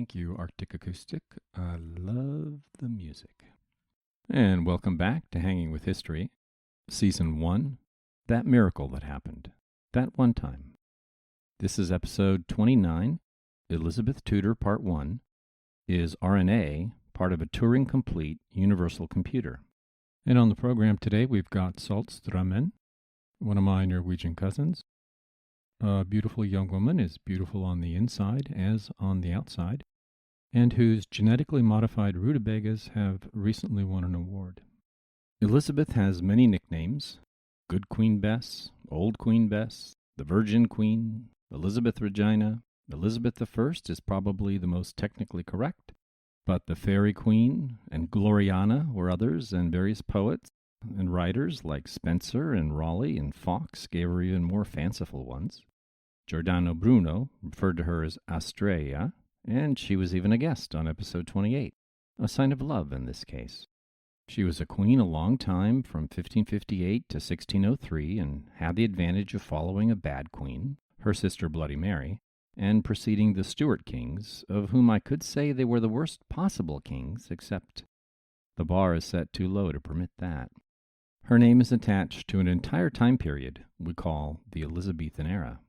Thank you, Arctic Acoustic. I love the music. And welcome back to Hanging with History, Season 1, That Miracle That Happened, That One Time. This is Episode 29, Elizabeth Tudor Part 1, Is RNA part of a Turing complete universal computer? And on the program today, we've got Saltsrømmen, one of my Norwegian cousins. A beautiful young woman is beautiful on the inside as on the outside, and whose genetically modified rutabagas have recently won an award. Elizabeth has many nicknames: Good Queen Bess, Old Queen Bess, the Virgin Queen, Elizabeth Regina. Elizabeth I is probably the most technically correct, but the Fairy Queen and Gloriana were others, and various poets and writers like Spenser and Raleigh and Fox gave her even more fanciful ones. Giordano Bruno referred to her as Astrea, and she was even a guest on episode 28, a sign of love in this case. She was a queen a long time, from 1558 to 1603, and had the advantage of following a bad queen, her sister Bloody Mary, and preceding the Stuart kings, of whom I could say they were the worst possible kings, except the bar is set too low to permit that. Her name is attached to an entire time period we call the Elizabethan era.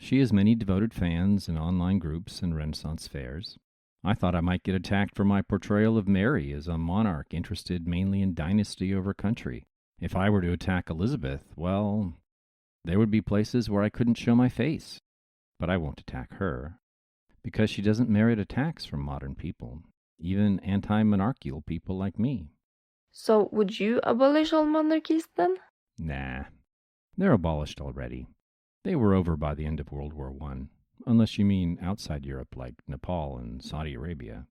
She has many devoted fans in online groups and Renaissance fairs. I thought I might get attacked for my portrayal of Mary as a monarch interested mainly in dynasty over country. If I were to attack Elizabeth, well, there would be places where I couldn't show my face. But I won't attack her, because she doesn't merit attacks from modern people, even anti-monarchical people like me. So would you abolish all monarchies then? Nah, they're abolished already. They were over by the end of World War I, unless you mean outside Europe like Nepal and Saudi Arabia.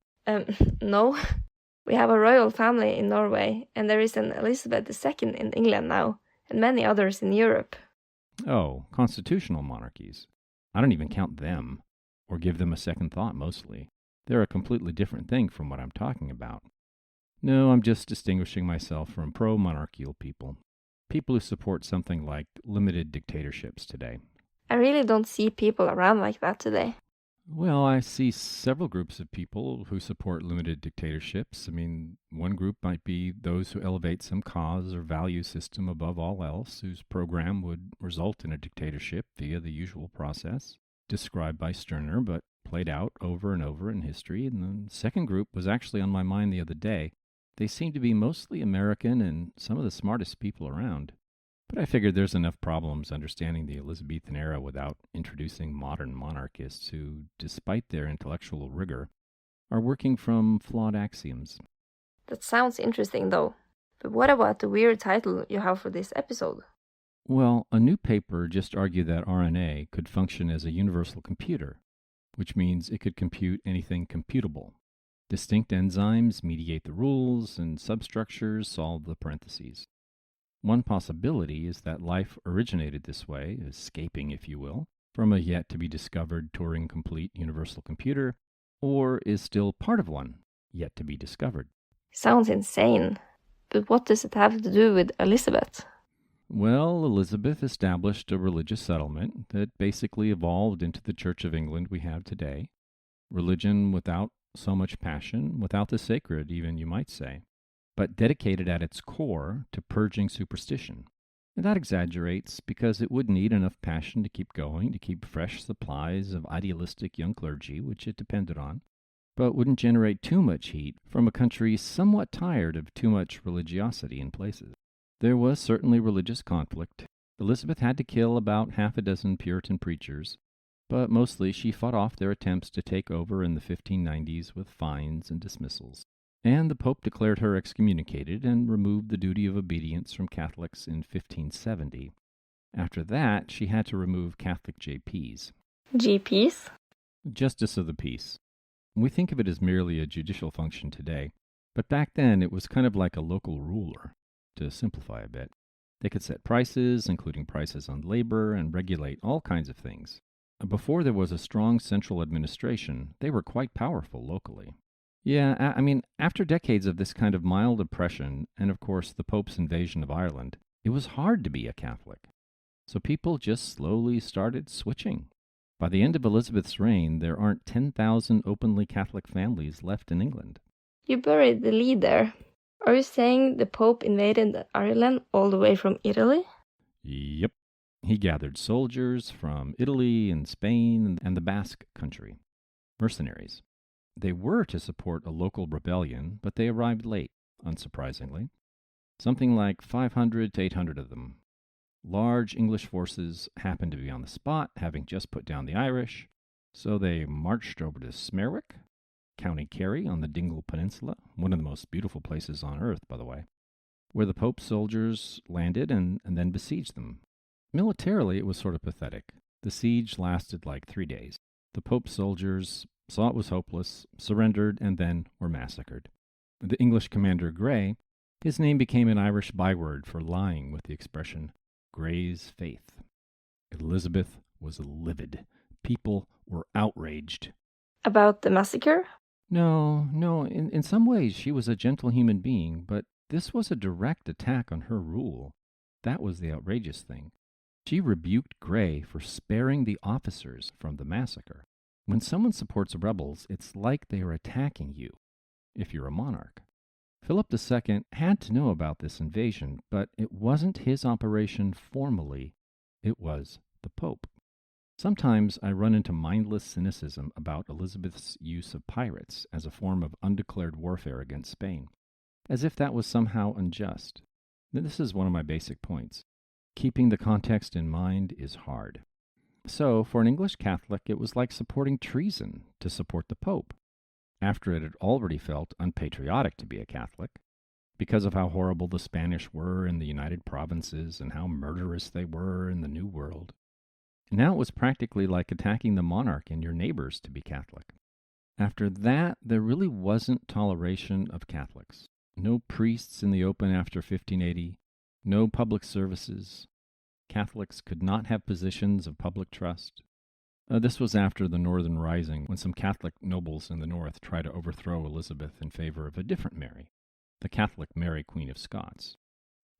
No. We have a royal family in Norway, and there is an Elizabeth II in England now, and many others in Europe. Oh, constitutional monarchies. I don't even count them, or give them a second thought mostly. They're a completely different thing from what I'm talking about. No, I'm just distinguishing myself from pro-monarchical people. People who support something like limited dictatorships today. I really don't see people around like that today. Well, I see several groups of people who support limited dictatorships. One group might be those who elevate some cause or value system above all else, whose program would result in a dictatorship via the usual process, described by Stirner, but played out over and over in history. And the second group was actually on my mind the other day. They seem to be mostly American and some of the smartest people around. But I figured there's enough problems understanding the Elizabethan era without introducing modern monarchists who, despite their intellectual rigor, are working from flawed axioms. That sounds interesting though. But what about the weird title you have for this episode? Well, a new paper just argued that RNA could function as a universal computer, which means it could compute anything computable. Distinct enzymes mediate the rules, and substructures solve the parentheses. One possibility is that life originated this way, escaping, if you will, from a yet-to-be-discovered Turing-complete universal computer, or is still part of one, yet to be discovered. Sounds insane. But what does it have to do with Elizabeth? Well, Elizabeth established a religious settlement that basically evolved into the Church of England we have today. Religion without so much passion, without the sacred even, you might say, but dedicated at its core to purging superstition. And that exaggerates, because it would need enough passion to keep going, to keep fresh supplies of idealistic young clergy, which it depended on, but wouldn't generate too much heat from a country somewhat tired of too much religiosity in places. There was certainly religious conflict. Elizabeth had to kill about half a dozen Puritan preachers, but mostly she fought off their attempts to take over in the 1590s with fines and dismissals. And the Pope declared her excommunicated and removed the duty of obedience from Catholics in 1570. After that, she had to remove Catholic JPs. GPs? Justice of the Peace. We think of it as merely a judicial function today, but back then it was kind of like a local ruler, to simplify a bit. They could set prices, including prices on labor, and regulate all kinds of things. Before there was a strong central administration, they were quite powerful locally. Yeah, after decades of this kind of mild oppression, and of course the Pope's invasion of Ireland, it was hard to be a Catholic. So people just slowly started switching. By the end of Elizabeth's reign, there aren't 10,000 openly Catholic families left in England. You buried the lead there. Are you saying the Pope invaded Ireland all the way from Italy? Yep. He gathered soldiers from Italy and Spain and the Basque country, mercenaries. They were to support a local rebellion, but they arrived late, unsurprisingly. Something like 500 to 800 of them. Large English forces happened to be on the spot, having just put down the Irish, so they marched over to Smerwick, County Kerry on the Dingle Peninsula, one of the most beautiful places on earth, by the way, where the Pope's soldiers landed and then besieged them. Militarily, it was sort of pathetic. The siege lasted like 3 days. The Pope's soldiers saw it was hopeless, surrendered, and then were massacred. The English commander Grey, his name became an Irish byword for lying with the expression, Grey's faith. Elizabeth was livid. People were outraged. About the massacre? No. In some ways, she was a gentle human being, but this was a direct attack on her rule. That was the outrageous thing. She rebuked Grey for sparing the officers from the massacre. When someone supports rebels, it's like they are attacking you, if you're a monarch. Philip II had to know about this invasion, but it wasn't his operation formally. It was the Pope. Sometimes I run into mindless cynicism about Elizabeth's use of pirates as a form of undeclared warfare against Spain, as if that was somehow unjust. This is one of my basic points. Keeping the context in mind is hard. So, for an English Catholic, it was like supporting treason to support the Pope, after it had already felt unpatriotic to be a Catholic, because of how horrible the Spanish were in the United Provinces and how murderous they were in the New World. Now it was practically like attacking the monarch and your neighbors to be Catholic. After that, there really wasn't toleration of Catholics. No priests in the open after 1580, no public services. Catholics could not have positions of public trust. This was after the Northern Rising, when some Catholic nobles in the north tried to overthrow Elizabeth in favor of a different Mary, the Catholic Mary, Queen of Scots.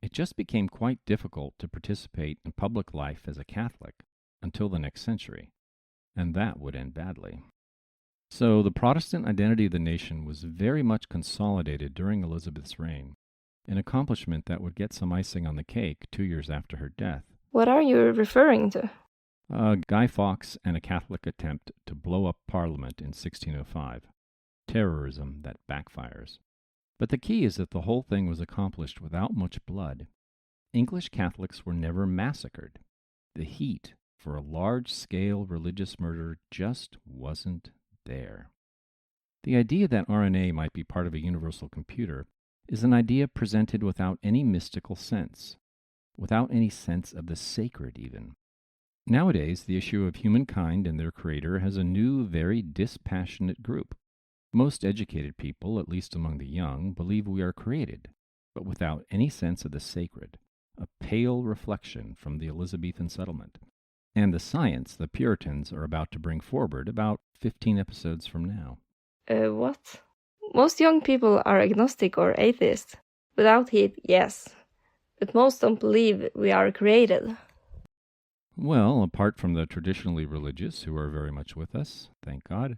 It just became quite difficult to participate in public life as a Catholic until the next century, and that would end badly. So the Protestant identity of the nation was very much consolidated during Elizabeth's reign, an accomplishment that would get some icing on the cake 2 years after her death. What are you referring to? Guy Fawkes and a Catholic attempt to blow up Parliament in 1605. Terrorism that backfires. But the key is that the whole thing was accomplished without much blood. English Catholics were never massacred. The heat for a large-scale religious murder just wasn't there. The idea that RNA might be part of a universal computer is an idea presented without any mystical sense, without any sense of the sacred even. Nowadays, the issue of humankind and their creator has a new, very dispassionate group. Most educated people, at least among the young, believe we are created, but without any sense of the sacred, a pale reflection from the Elizabethan settlement. And the science the Puritans are about to bring forward about 15 episodes from now. What? Most young people are agnostic or atheist. Without heat, yes. But most don't believe we are created. Well, apart from the traditionally religious who are very much with us, thank God,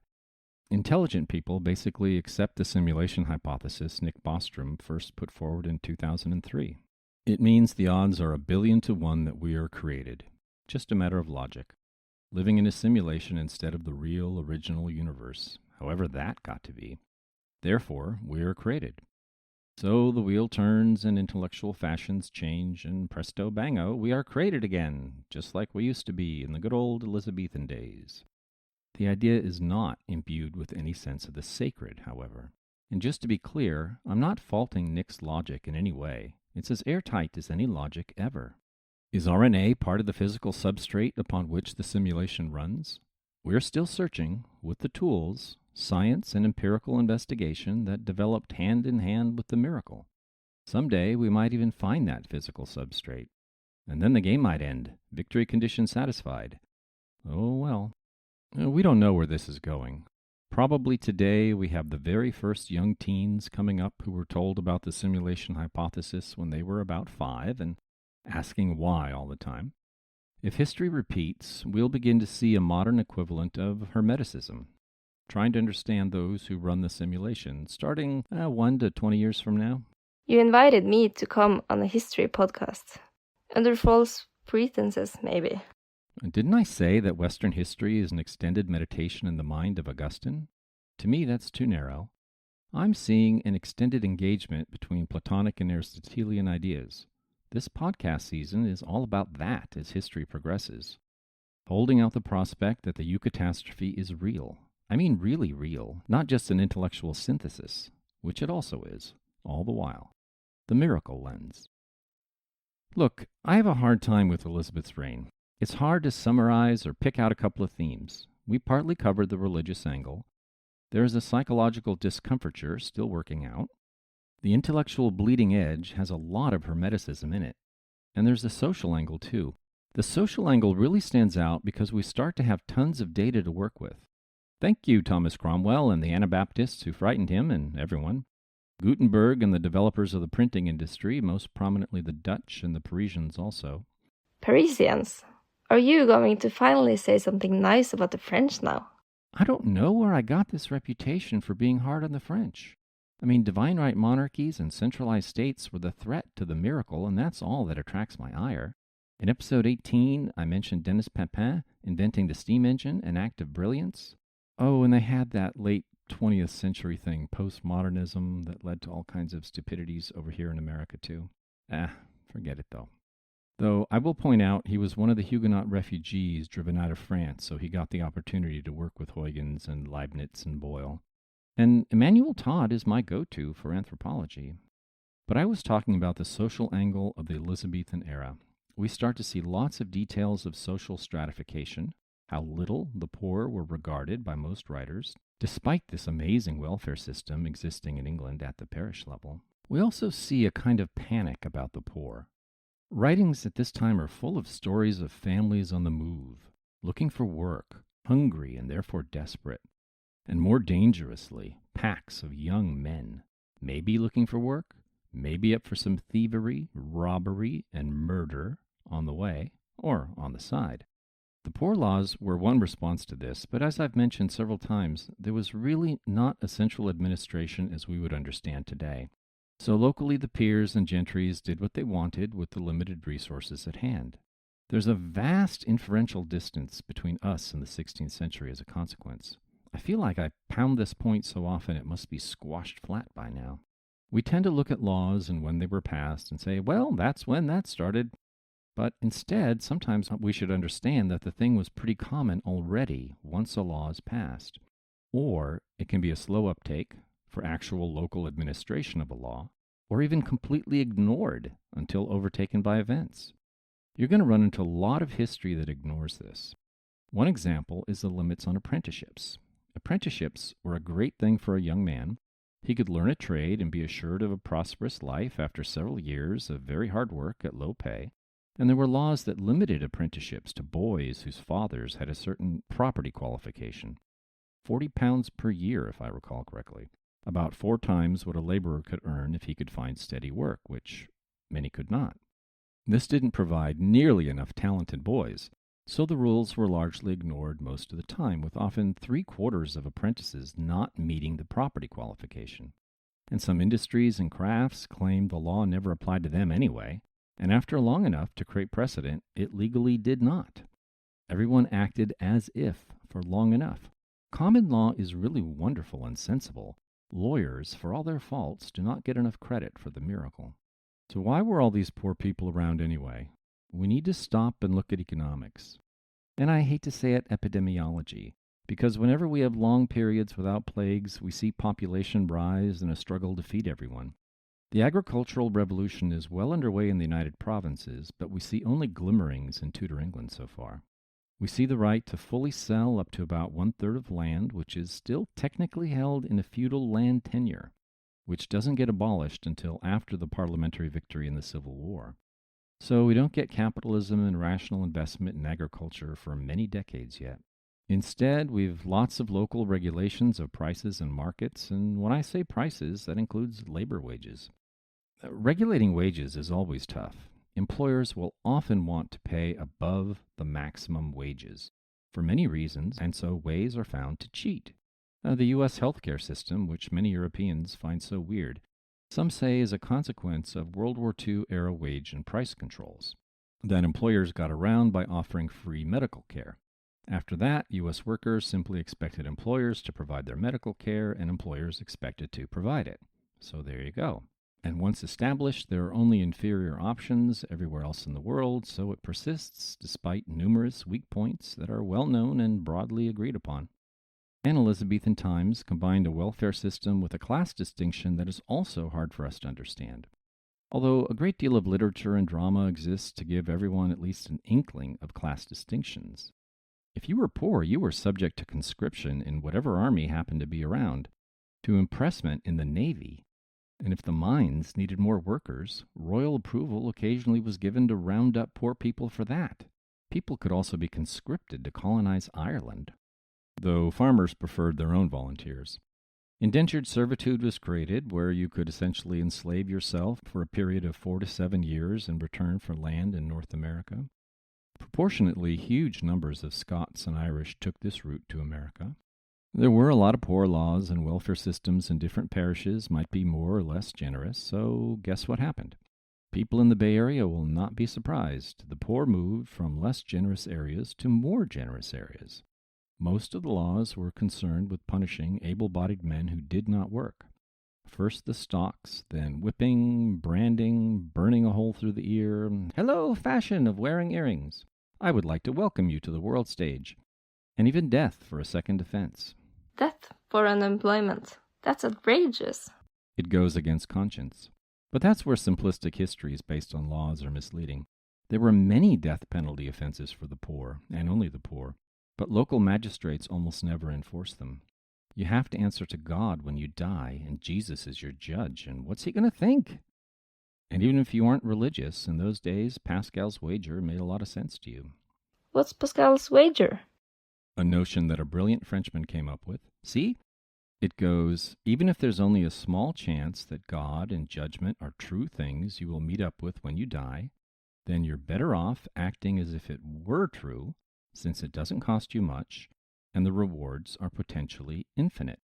intelligent people basically accept the simulation hypothesis Nick Bostorm first put forward in 2003. It means the odds are 1 billion to 1 that we are created. Just a matter of logic. Living in a simulation instead of the real, original universe, however that got to be. Therefore, we are created. So the wheel turns and intellectual fashions change, and presto bango, we are created again, just like we used to be in the good old Elizabethan days. The idea is not imbued with any sense of the sacred, however. And just to be clear, I'm not faulting Nick's logic in any way. It's as airtight as any logic ever. Is RNA part of the physical substrate upon which the simulation runs? We're still searching, with the tools, science and empirical investigation that developed hand in hand with the miracle. Someday we might even find that physical substrate. And then the game might end, victory condition satisfied. Oh well. We don't know where this is going. Probably today we have the very first young teens coming up who were told about the simulation hypothesis when they were about 5 and asking why all the time. If history repeats, we'll begin to see a modern equivalent of Hermeticism, trying to understand those who run the simulation, starting 1 to 20 years from now. You invited me to come on a history podcast. Under false pretenses, maybe. Didn't I say that Western history is an extended meditation in the mind of Augustine? To me, that's too narrow. I'm seeing an extended engagement between Platonic and Aristotelian ideas. This podcast season is all about that as history progresses, holding out the prospect that the eucatastrophe is real. I mean really real, not just an intellectual synthesis, which it also is, all the while. The miracle lens. Look, I have a hard time with Elizabeth's reign. It's hard to summarize or pick out a couple of themes. We partly covered the religious angle. There is a psychological discomfiture still working out. The intellectual bleeding edge has a lot of Hermeticism in it. And there's a social angle too. The social angle really stands out because we start to have tons of data to work with. Thank you, Thomas Cromwell and the Anabaptists who frightened him and everyone. Gutenberg and the developers of the printing industry, most prominently the Dutch and the Parisians also. Parisians? Are you going to finally say something nice about the French now? I don't know where I got this reputation for being hard on the French. I mean, divine right monarchies and centralized states were the threat to the miracle, and that's all that attracts my ire. In episode 18, I mentioned Denis Papal inventing the steam engine, an act of brilliance. Oh, and they had that late 20th century thing, postmodernism, that led to all kinds of stupidities over here in America too. Forget it though. Though I will point out he was one of the Huguenot refugees driven out of France, so he got the opportunity to work with Huygens and Leibniz and Boyle. And Emmanuel Todd is my go-to for anthropology. But I was talking about the social angle of the Elizabethan era. We start to see lots of details of social stratification, how little the poor were regarded by most writers, despite this amazing welfare system existing in England at the parish level. We also see a kind of panic about the poor. Writings at this time are full of stories of families on the move, looking for work, hungry and therefore desperate. And more dangerously, packs of young men, maybe looking for work, maybe up for some thievery, robbery, and murder on the way, or on the side. The poor laws were one response to this, but as I've mentioned several times, there was really not a central administration as we would understand today. So locally the peers and gentries did what they wanted with the limited resources at hand. There's a vast inferential distance between us and the 16th century as a consequence. I feel like I pound this point so often it must be squashed flat by now. We tend to look at laws and when they were passed and say, well, that's when that started. But instead, sometimes we should understand that the thing was pretty common already once a law is passed. Or it can be a slow uptake for actual local administration of a law, or even completely ignored until overtaken by events. You're going to run into a lot of history that ignores this. One example is the limits on apprenticeships. Apprenticeships were a great thing for a young man. He could learn a trade and be assured of a prosperous life after several years of very hard work at low pay. And there were laws that limited apprenticeships to boys whose fathers had a certain property qualification. 40 pounds per year, if I recall correctly. About 4 times what a laborer could earn if he could find steady work, which many could not. This didn't provide nearly enough talented boys, so the rules were largely ignored most of the time, with often 3/4 of apprentices not meeting the property qualification. And some industries and crafts claimed the law never applied to them anyway, and after long enough to create precedent, it legally did not. Everyone acted as if for long enough. Common law is really wonderful and sensible. Lawyers, for all their faults, do not get enough credit for the miracle. So why were all these poor people around anyway? We need to stop and look at economics. And I hate to say it, epidemiology, because whenever we have long periods without plagues, we see population rise and a struggle to feed everyone. The agricultural revolution is well underway in the United Provinces, but we see only glimmerings in Tudor England so far. We see the right to fully sell up to about 1/3 of land, which is still technically held in a feudal land tenure, which doesn't get abolished until after the parliamentary victory in the Civil War. So we don't get capitalism and rational investment in agriculture for many decades yet. Instead, we've lots of local regulations of prices and markets, and when I say prices, that includes labor wages. Regulating wages is always tough. employers will often want to pay above the maximum wages for many reasons, and so ways are found to cheat. The U.S. healthcare system, which many Europeans find so weird, some say is a consequence of World War II era wage and price controls that employers got around by offering free medical care. After that, U.S. workers simply expected employers to provide their medical care, and employers expected to provide it. So there you go. And once established, there are only inferior options everywhere else in the world, so it persists despite numerous weak points that are well known and broadly agreed upon. And Elizabethan times combined a welfare system with a class distinction that is also hard for us to understand. Although a great deal of literature and drama exists to give everyone at least an inkling of class distinctions. If you were poor, you were subject to conscription in whatever army happened to be around, to impressment in the Navy, and if the mines needed more workers, royal approval occasionally was given to round up poor people for that. People could also be conscripted to colonize Ireland, though farmers preferred their own volunteers. Indentured servitude was created, where you could essentially enslave yourself for a period of 4 to 7 years in return for land in North America. Proportionately huge numbers of Scots and Irish took this route to America. There were a lot of poor laws, and welfare systems in different parishes might be more or less generous, so guess what happened? People in the Bay Area will not be surprised. The poor moved from less generous areas to more generous areas. Most of the laws were concerned with punishing able-bodied men who did not work. First the stocks, then whipping, branding, burning a hole through the ear. Hello, fashion of wearing earrings. I would like to welcome you to the world stage. And even death for a second offense. Death for unemployment. That's outrageous. It goes against conscience. But that's where simplistic histories based on laws are misleading. There were many death penalty offenses for the poor, and only the poor, but local magistrates almost never enforce them. You have to answer to God when you die, and Jesus is your judge, and what's he going to think? And even if you aren't religious, in those days, Pascal's wager made a lot of sense to you. What's Pascal's wager? A notion that a brilliant Frenchman came up with. See? It goes, even if there's only a small chance that God and judgment are true things you will meet up with when you die, then you're better off acting as if it were true, since it doesn't cost you much, and the rewards are potentially infinite.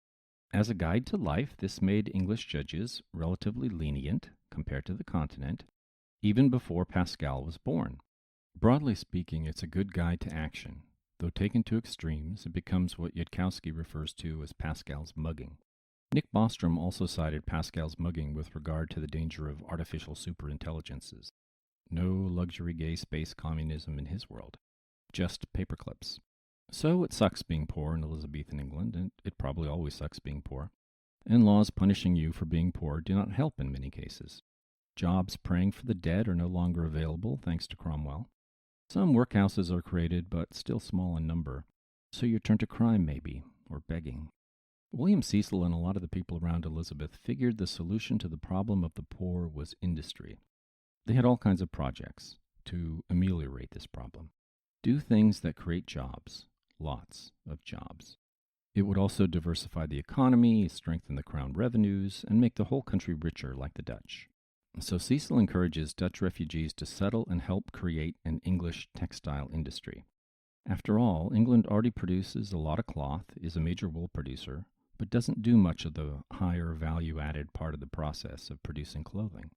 As a guide to life, this made English judges relatively lenient compared to the continent, even before Pascal was born. Broadly speaking, it's a good guide to action. Though taken to extremes, it becomes what Yudkowsky refers to as Pascal's mugging. Nick Bostrom also cited Pascal's mugging with regard to the danger of artificial superintelligences. No luxury gay space communism in his world, just paperclips. So it sucks being poor in Elizabethan England, and it probably always sucks being poor. And laws punishing you for being poor do not help in many cases. Jobs praying for the dead are no longer available, thanks to Cromwell. Some workhouses are created, but still small in number, so you turn to crime maybe, or begging. William Cecil and a lot of the people around Elizabeth figured the solution to the problem of the poor was industry. They had all kinds of projects to ameliorate this problem. Do things that create jobs, lots of jobs. It would also diversify the economy, strengthen the crown revenues, and make the whole country richer like the Dutch. So Cecil encourages Dutch refugees to settle and help create an English textile industry. After all, England already produces a lot of cloth, is a major wool producer, but doesn't do much of the higher value-added part of the process of producing clothing.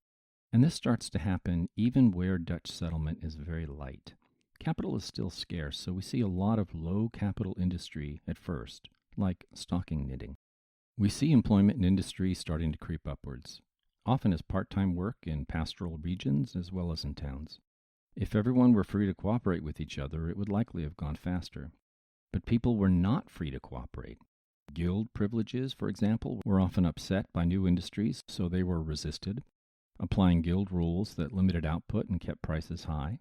And this starts to happen even where Dutch settlement is very light. Capital is still scarce, so we see a lot of low-capital industry at first, like stocking knitting. We see employment in industry starting to creep upwards, often as part-time work in pastoral regions as well as in towns. If everyone were free to cooperate with each other, it would likely have gone faster. But people were not free to cooperate. Guild privileges, for example, were often upset by new industries, so they were resisted, applying guild rules that limited output and kept prices high.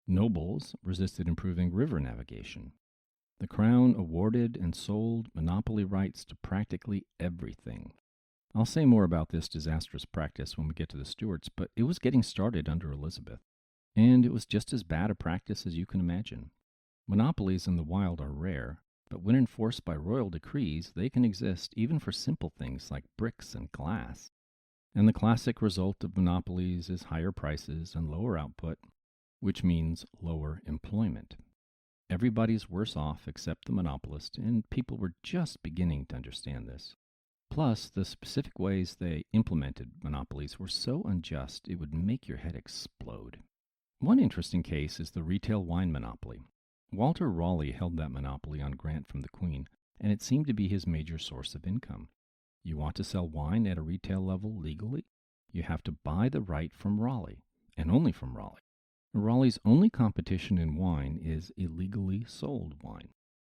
Nobles resisted improving river navigation. The crown awarded and sold monopoly rights to practically everything. I'll say more about this disastrous practice when we get to the Stuarts, but it was getting started under Elizabeth, and it was just as bad a practice as you can imagine. Monopolies in the wild are rare, but when enforced by royal decrees, they can exist even for simple things like bricks and glass. And the classic result of monopolies is higher prices and lower output, which means lower employment. Everybody's worse off except the monopolist, and people were just beginning to understand this. Plus, the specific ways they implemented monopolies were so unjust it would make your head explode. One interesting case is the retail wine monopoly. Walter Raleigh held that monopoly on grant from the Queen, and it seemed to be his major source of income. You want to sell wine at a retail level legally? You have to buy the right from Raleigh, and only from Raleigh. Raleigh's only competition in wine is illegally sold wine.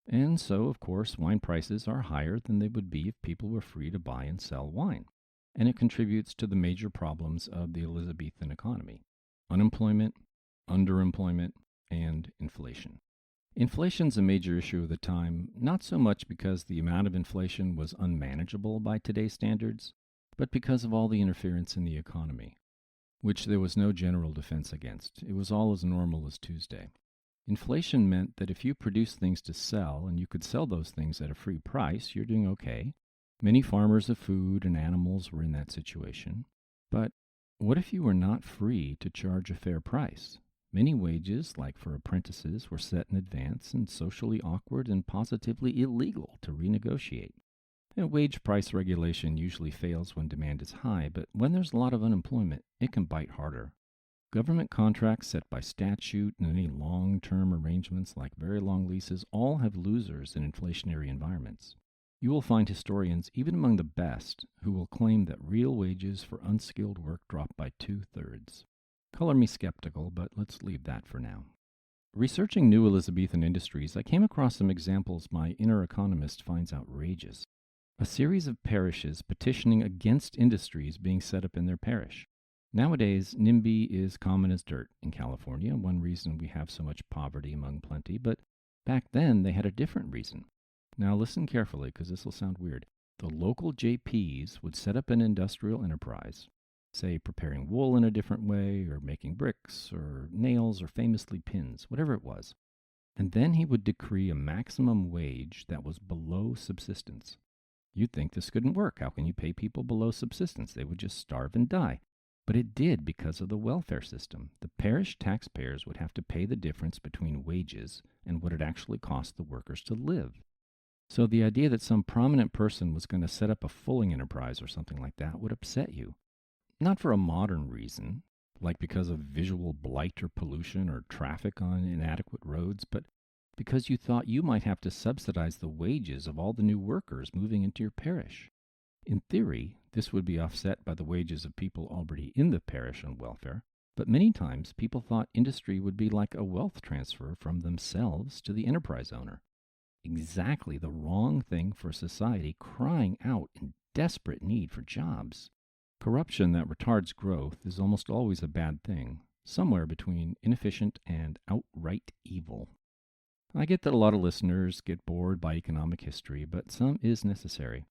And so, of course, wine prices are higher than they would be if people were free to buy and sell wine. And it contributes to the major problems of the Elizabethan economy: unemployment, underemployment, and inflation. Inflation's a major issue of the time, not so much because the amount of inflation was unmanageable by today's standards, but because of all the interference in the economy, which there was no general defense against. It was all as normal as Tuesday. Inflation meant that if you produced things to sell and you could sell those things at a free price, you're doing okay. Many farmers of food and animals were in that situation. But what if you were not free to charge a fair price? Many wages, like for apprentices, were set in advance and socially awkward and positively illegal to renegotiate. And wage price regulation usually fails when demand is high, but when there's a lot of unemployment, it can bite harder. Government contracts set by statute and any long-term arrangements like very long leases all have losers in inflationary environments. You will find historians, even among the best, who will claim that real wages for unskilled work dropped by 2/3. Color me skeptical, but let's leave that for now. Researching new Elizabethan industries, I came across some examples my inner economist finds outrageous. A series of parishes petitioning against industries being set up in their parish. Nowadays, NIMBY is common as dirt in California, one reason we have so much poverty among plenty, but back then they had a different reason. Now listen carefully, because this will sound weird. The local JPs would set up an industrial enterprise, say preparing wool in a different way, or making bricks, or nails, or famously pins, whatever it was. And then he would decree a maximum wage that was below subsistence. You'd think this couldn't work. How can you pay people below subsistence? They would just starve and die. But it did because of the welfare system. The parish taxpayers would have to pay the difference between wages and what it actually cost the workers to live. So the idea that some prominent person was going to set up a fulling enterprise or something like that would upset you. Not for a modern reason, like because of visual blight or pollution or traffic on inadequate roads, but because you thought you might have to subsidize the wages of all the new workers moving into your parish. In theory, this would be offset by the wages of people already in the parish on welfare, but many times people thought industry would be like a wealth transfer from themselves to the enterprise owner. Exactly the wrong thing for society crying out in desperate need for jobs. Corruption that retards growth is almost always a bad thing, somewhere between inefficient and outright evil. I get that a lot of listeners get bored by economic history, but some is necessary.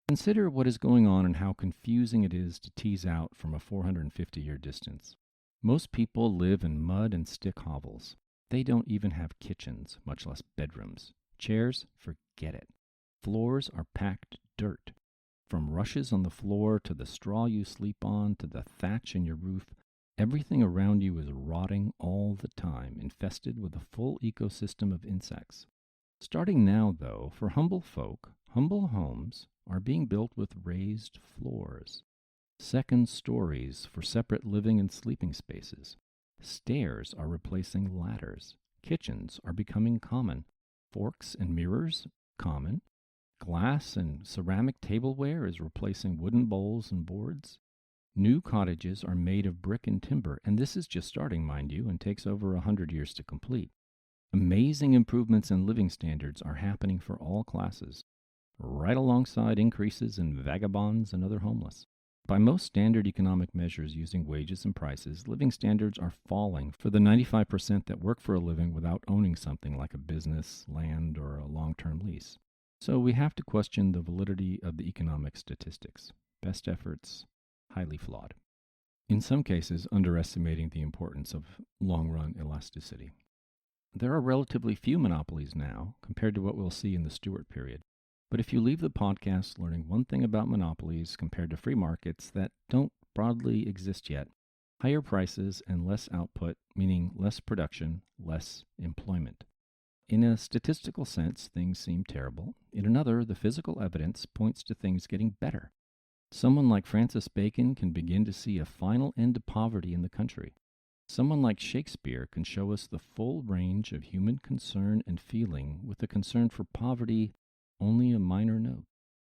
Consider what is going on and how confusing it is to tease out from a 450-year distance. Most people live in mud and stick hovels. They don't even have kitchens, much less bedrooms. Chairs, forget it. Floors are packed dirt. From rushes on the floor to the straw you sleep on to the thatch in your roof, everything around you is rotting all the time, infested with a full ecosystem of insects. Starting now, though, for humble folk, humble homes are being built with raised floors. Second stories for separate living and sleeping spaces. Stairs are replacing ladders. Kitchens are becoming common. Forks and mirrors, common. Glass and ceramic tableware is replacing wooden bowls and boards. New cottages are made of brick and timber, and this is just starting, mind you, and takes over 100 years to complete. Amazing improvements in living standards are happening for all classes, right alongside increases in vagabonds and other homeless. By most standard economic measures using wages and prices, living standards are falling for the 95% that work for a living without owning something like a business, land, or a long-term lease. So we have to question the validity of the economic statistics. Best efforts, highly flawed. In some cases, underestimating the importance of long-run elasticity. There are relatively few monopolies now compared to what we'll see in the Stuart period. But if you leave the podcast learning one thing about monopolies compared to free markets that don't broadly exist yet, higher prices and less output, meaning less production, less employment. In a statistical sense, things seem terrible. In another, the physical evidence points to things getting better. Someone like Francis Bacon can begin to see a final end to poverty in the country. Someone like Shakespeare can show us the full range of human concern and feeling, with the concern for poverty only a minor note.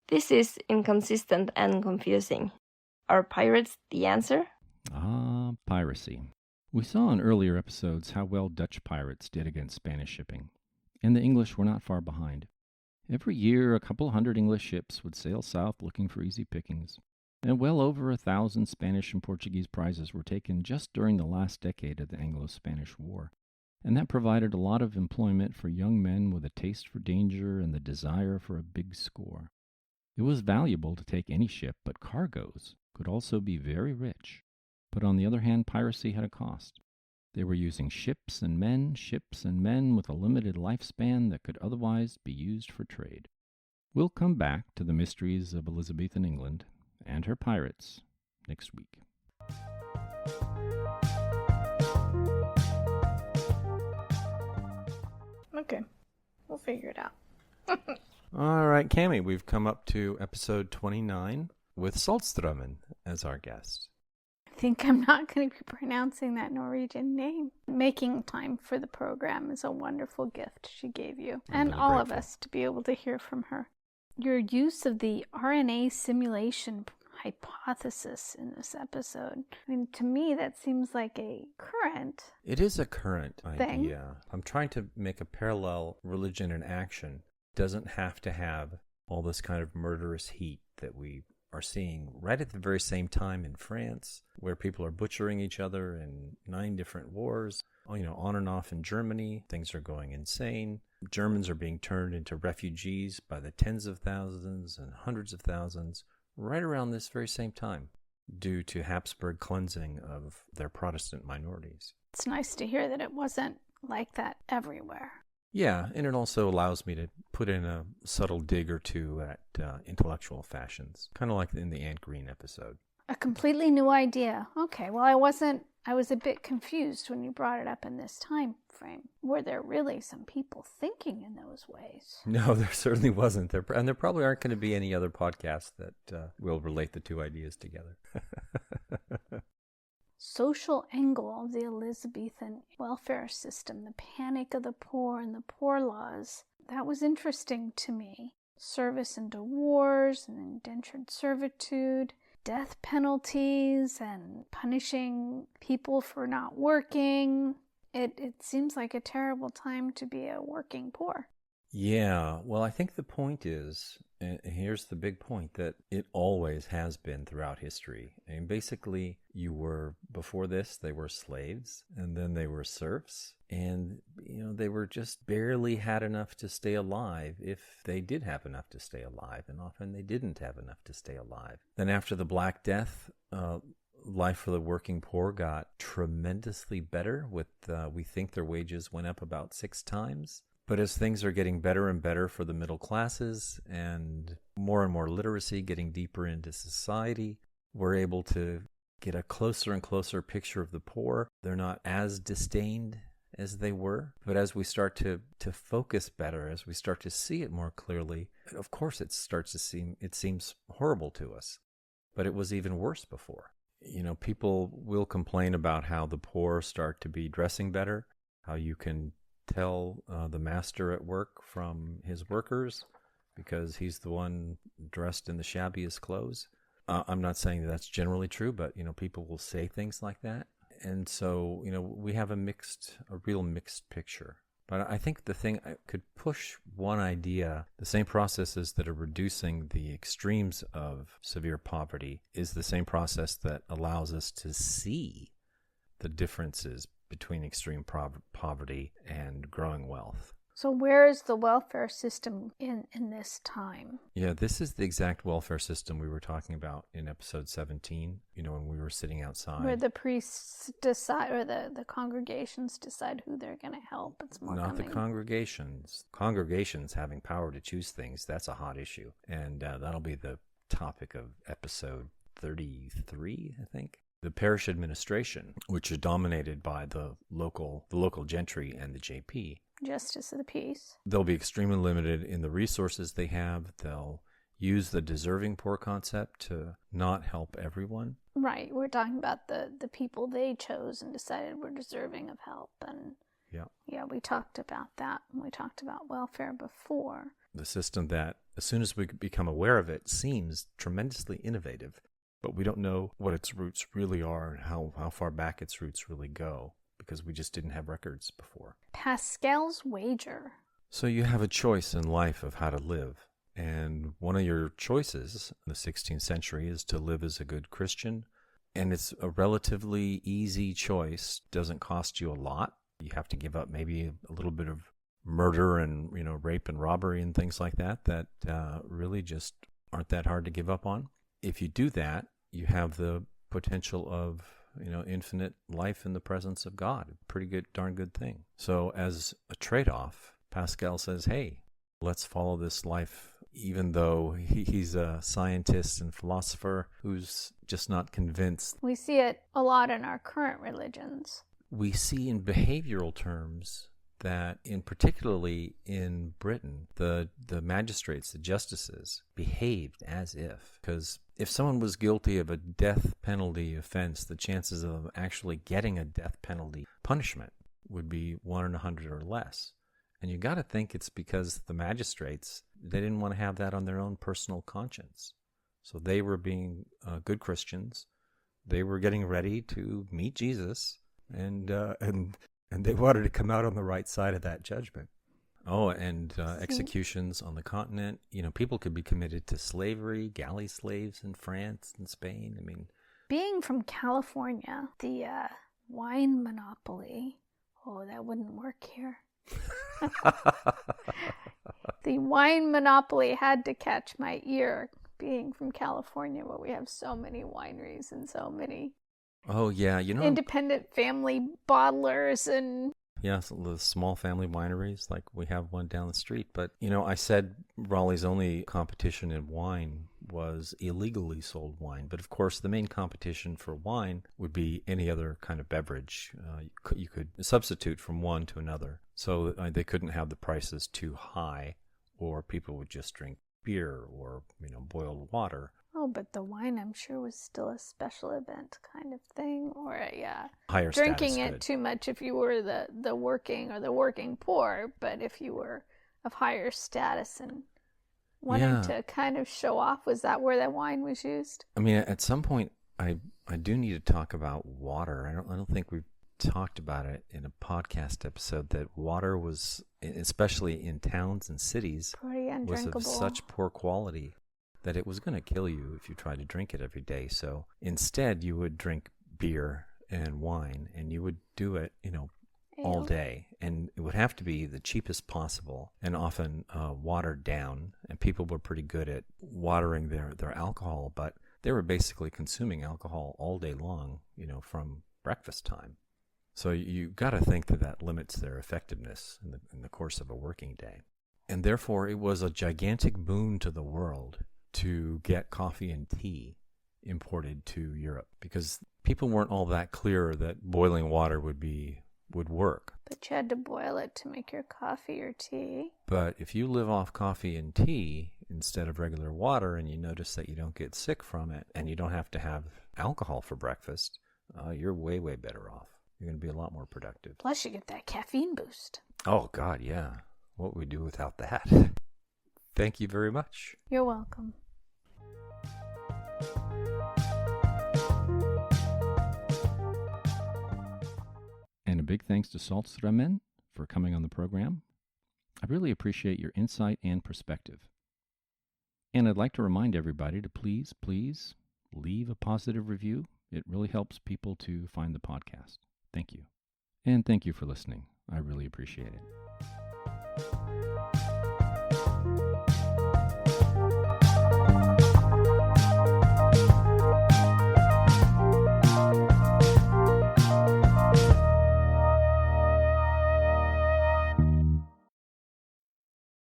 This is inconsistent and confusing. Are pirates the answer? Ah, piracy. We saw in earlier episodes how well Dutch pirates did against Spanish shipping, and the English were not far behind. Every year, a couple hundred English ships would sail south looking for easy pickings, and well over 1,000 Spanish and Portuguese prizes were taken just during the last decade of the Anglo-Spanish War. And that provided a lot of employment for young men with a taste for danger and the desire for a big score. It was valuable to take any ship, but cargoes could also be very rich. But on the other hand, piracy had a cost. They were using ships and men with a limited lifespan that could otherwise be used for trade. We'll come back to the mysteries of Elizabethan England and her pirates next week. Okay, we'll figure it out. All right, Camie, we've come up to episode 29 with Saltsrømmen as our guest. I think I'm not going to be pronouncing that Norwegian name. Making time for the program is a wonderful gift she gave you, and really all grateful. of us to be able to hear from her. Your use of the RNA simulation hypothesis in this episode, I mean, to me that seems like a current. It is a current thing. idea. I'm trying to make a parallel religion and action. It doesn't have to have all this kind of murderous heat that we are seeing right at the very same time in France, where people are butchering each other in 9 different wars. On and off in Germany, things are going insane. Germans are being turned into refugees by the tens of thousands and hundreds of thousands right around this very same time, due to Habsburg cleansing of their Protestant minorities. It's nice to hear that it wasn't like that everywhere. Yeah, and it also allows me to put in a subtle dig or two at intellectual fashions, kind of like in the Ant Green episode. A completely new idea. Okay, well, I was a bit confused when you brought it up in this time frame. Were there really some people thinking in those ways? No, there certainly wasn't. And there probably aren't going to be any other podcasts that will relate the two ideas together. Social angle of the Elizabethan welfare system, the panic of the poor and the poor laws. That was interesting to me. Service into wars and indentured servitude, death penalties and punishing people for not working. It seems like a terrible time to be a working poor. Yeah, well, I think the point is, and here's the big point, that it always has been throughout history. I mean, basically, before this, they were slaves, and then they were serfs, and, they were just barely had enough to stay alive if they did have enough to stay alive, and often they didn't have enough to stay alive. Then after the Black Death, life for the working poor got tremendously better we think their wages went up about 6 times. But as things are getting better and better for the middle classes and more literacy, getting deeper into society, we're able to get a closer and closer picture of the poor. They're not as disdained as they were. But as we start to focus better, as we start to see it more clearly, of course it seems horrible to us. But it was even worse before. People will complain about how the poor start to be dressing better, how you can tell the master at work from his workers because he's the one dressed in the shabbiest clothes. I'm not saying that's generally true, but people will say things like that, and so we have a real mixed picture. But I think the thing I could push one idea, the same processes that are reducing the extremes of severe poverty is the same process that allows us to see the differences between extreme poverty and growing wealth. So where is the welfare system in this time? Yeah, this is the exact welfare system we were talking about in episode 17, when we were sitting outside. Where the priests decide, or the congregations decide who they're going to help. It's more Not coming. the congregations. Congregations having power to choose things, that's a hot issue. And that'll be the topic of episode 33, I think. The parish administration, which is dominated by the local gentry and the JP. Justice of the peace. They'll be extremely limited in the resources they have. They'll use the deserving poor concept to not help everyone. Right. We're talking about the people they chose and decided were deserving of help. And yeah, we talked about that when we talked about welfare before. The system that, as soon as we become aware of it, seems tremendously innovative, but we don't know what its roots really are and how far back its roots really go, because we just didn't have records before. Pascal's wager. So you have a choice in life of how to live. And one of your choices in the 16th century is to live as a good Christian. And it's a relatively easy choice. Doesn't cost you a lot. You have to give up maybe a little bit of murder and, rape and robbery and things like that really just aren't that hard to give up on. If you do that, you have the potential of infinite life in the presence of God. Pretty good, darn good thing. So as a trade-off, Pascal says, hey, let's follow this life, even though he's a scientist and philosopher who's just not convinced. We see it a lot in our current religions. We see in behavioral terms that, particularly in Britain, the magistrates, the justices, behaved as if. Because if someone was guilty of a death penalty offense, the chances of actually getting a death penalty punishment would be 1 in 100 or less. And you got to think it's because the magistrates, they didn't want to have that on their own personal conscience. So they were being good Christians. They were getting ready to meet Jesus, and they wanted to come out on the right side of that judgment. Oh, and executions on the continent. People could be committed to slavery, galley slaves in France and Spain. Being from California, the wine monopoly, that wouldn't work here. The wine monopoly had to catch my ear, being from California, where we have so many wineries and so many independent family bottlers and so the small family wineries, like we have one down the street. But I said Raleigh's only competition in wine was illegally sold wine, but of course the main competition for wine would be any other kind of beverage. You could substitute from one to another, so they couldn't have the prices too high, or people would just drink beer or boiled water. Oh, but the wine, I'm sure, was still a special event kind of thing, or higher drinking status it too much if you were the working or the working poor, but if you were of higher status and wanted to kind of show off, was that where that wine was used? At some point, I do need to talk about water. I don't think we've talked about it in a podcast episode, that water was, especially in towns and cities, pretty undrinkable. Was of such poor quality that it was going to kill you if you tried to drink it every day. So instead, you would drink beer and wine, and you would do it, all day. And it would have to be the cheapest possible, and often watered down. And people were pretty good at watering their alcohol, but they were basically consuming alcohol all day long, from breakfast time. So you got to think that limits their effectiveness in the course of a working day. And therefore, it was a gigantic boon to the world to get coffee and tea imported to Europe, because people weren't all that clear that boiling water would work. But you had to boil it to make your coffee or tea. But if you live off coffee and tea instead of regular water, and you notice that you don't get sick from it, and you don't have to have alcohol for breakfast, you're way, way better off. You're going to be a lot more productive. Plus you get that caffeine boost. Oh, God, yeah. What would we do without that? Thank you very much. You're welcome. And a big thanks to Saltsrømmen for coming on the program. I really appreciate your insight and perspective. And I'd like to remind everybody to please leave a positive review. It really helps people to find the podcast. Thank you. And thank you for listening. I really appreciate it.